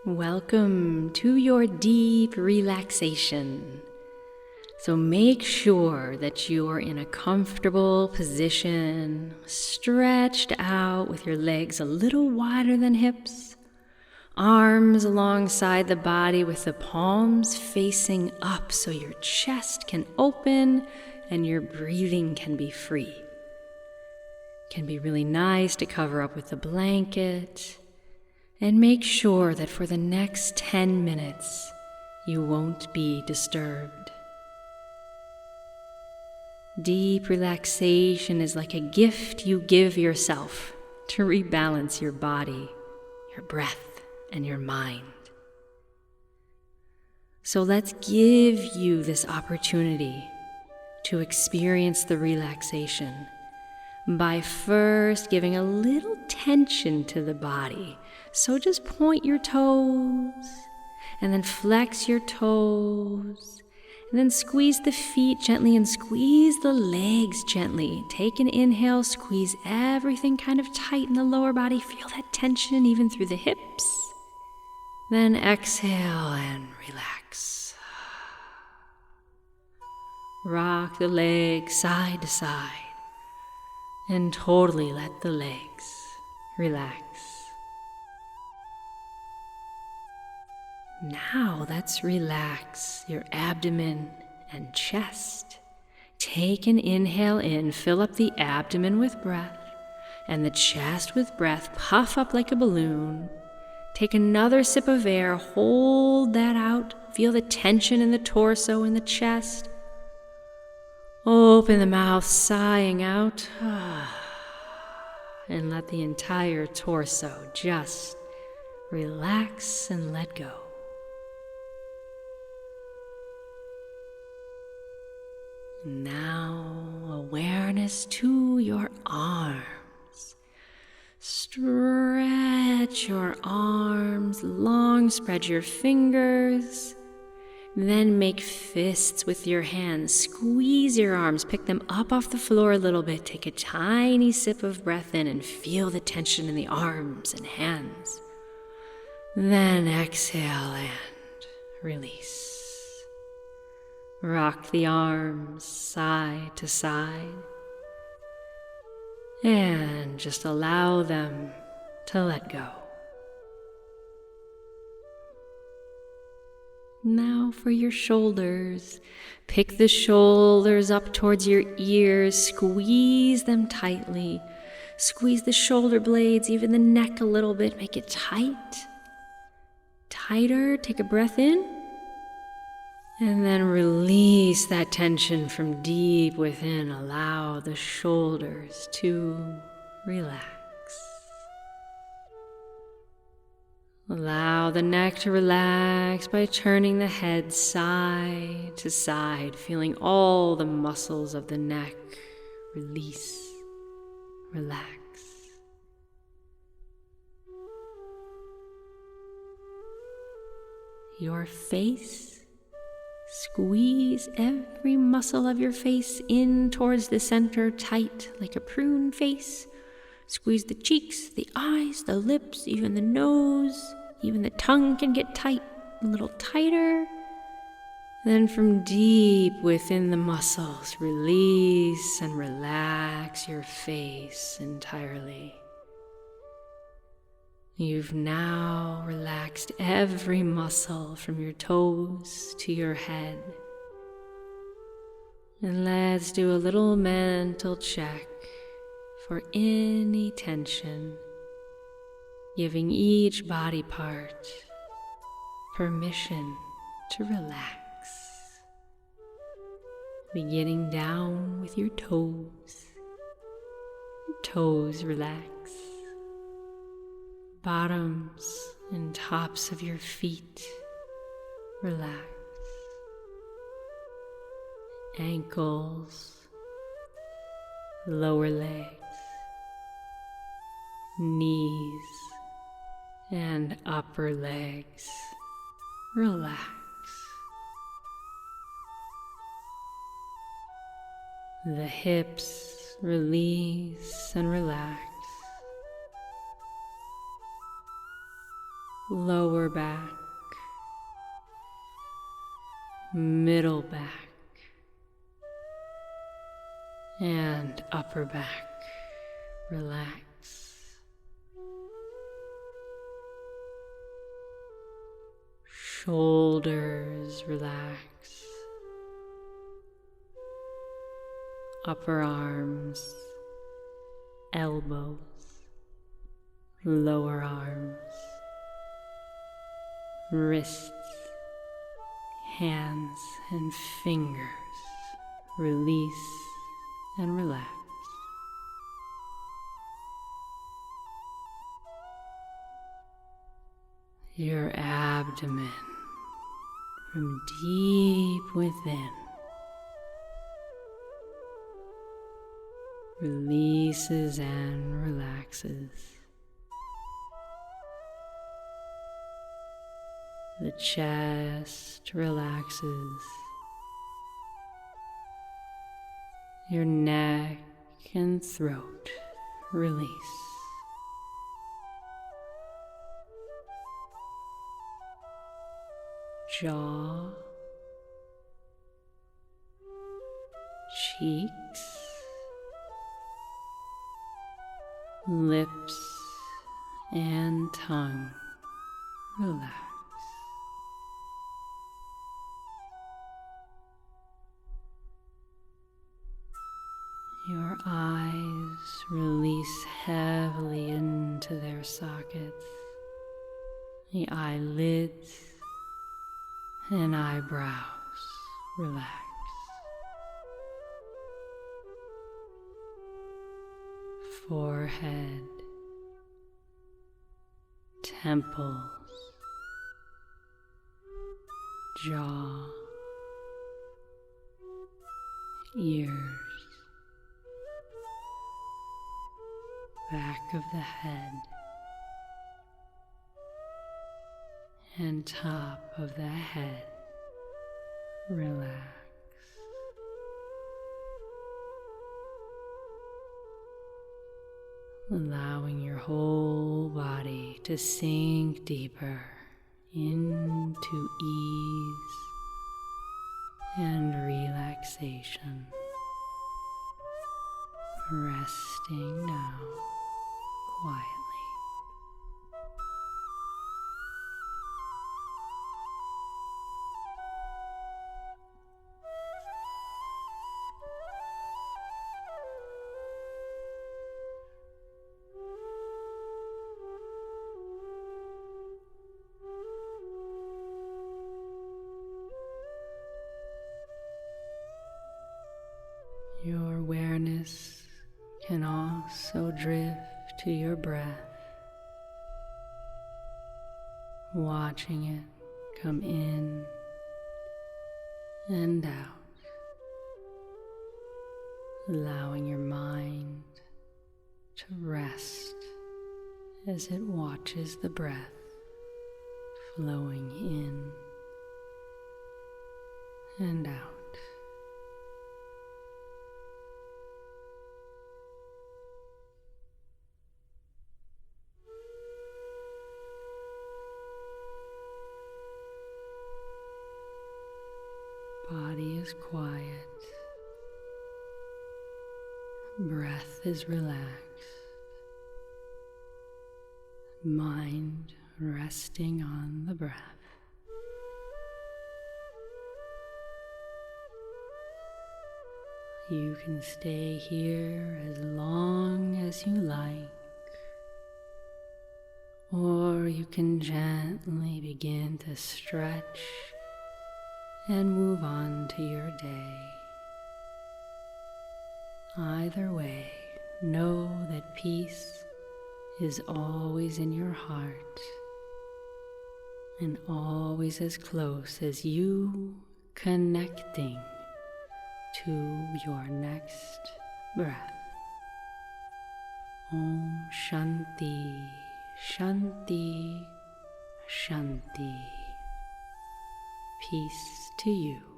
Welcome to your deep relaxation. So make sure that you are in a comfortable position, stretched out with your legs a little wider than hips, arms alongside the body with the palms facing up so your chest can open and your breathing can be free. It can be really nice to cover up with a blanket. And make sure that for the next 10 minutes, you won't be disturbed. Deep relaxation is like a gift you give yourself to rebalance your body, your breath, and your mind. So let's give you this opportunity to experience the relaxation by first giving a little tension to the body. So just point your toes and then flex your toes and then squeeze the feet gently and squeeze the legs gently. Take an inhale, squeeze everything kind of tight in the lower body. Feel that tension even through the hips. Then exhale and relax. Rock the legs side to side. And totally let the legs relax. Now let's relax your abdomen and chest. Take an inhale in, fill up the abdomen with breath, and the chest with breath. Puff up like a balloon. Take another sip of air, hold that out. Feel the tension in the torso and the chest. Open the mouth, sighing out, and let the entire torso just relax and let go. Now, awareness to your arms. Stretch your arms long, spread your fingers. Then make fists with your hands. Squeeze your arms, pick them up off the floor a little bit. Take a tiny sip of breath in and feel the tension in the arms and hands. Then exhale and release. Rock the arms side to side. And just allow them to let go. Now for your shoulders. Pick the shoulders up towards your ears. Squeeze them tightly. Squeeze the shoulder blades, even the neck a little bit. Make it tight. Tighter. Take a breath in. And then release that tension from deep within. Allow the shoulders to relax. Allow the neck to relax by turning the head side to side, feeling all the muscles of the neck release, relax. Your face, squeeze every muscle of your face in towards the center, tight like a prune face. Squeeze the cheeks, the eyes, the lips, even the nose. Even the tongue can get tight, a little tighter. Then from deep within the muscles, release and relax your face entirely. You've now relaxed every muscle from your toes to your head. And let's do a little mental check for any tension, giving each body part permission to relax. Beginning down with your toes. Your toes relax. Bottoms and tops of your feet relax. Ankles, lower legs, knees, and upper legs relax. The hips release and relax. lower back, middle back, and upper back. Relax. Shoulders relax. Upper arms, elbows, lower arms, wrists, hands and fingers. Release and relax. Your abdomen from deep within releases and relaxes. The chest relaxes. Your neck and throat release. Jaw, cheeks, lips and tongue relax. Your eyes release heavily into their sockets. The eyelids and eyebrows relax. Forehead, temples, jaw, ears, back of the head, and top of the head. Relax. Allowing your whole body to sink deeper into ease and relaxation. Resting now quietly. Your awareness can also drift to your breath, watching it come in and out, allowing your mind to rest as it watches the breath flowing in and out. Body is quiet, breath is relaxed, mind resting on the breath. You can stay here as long as you like, or you can gently begin to stretch and move on to your day. Either way, know that peace is always in your heart and always as close as you connecting to your next breath. Om Shanti, Shanti, Shanti. Peace to you.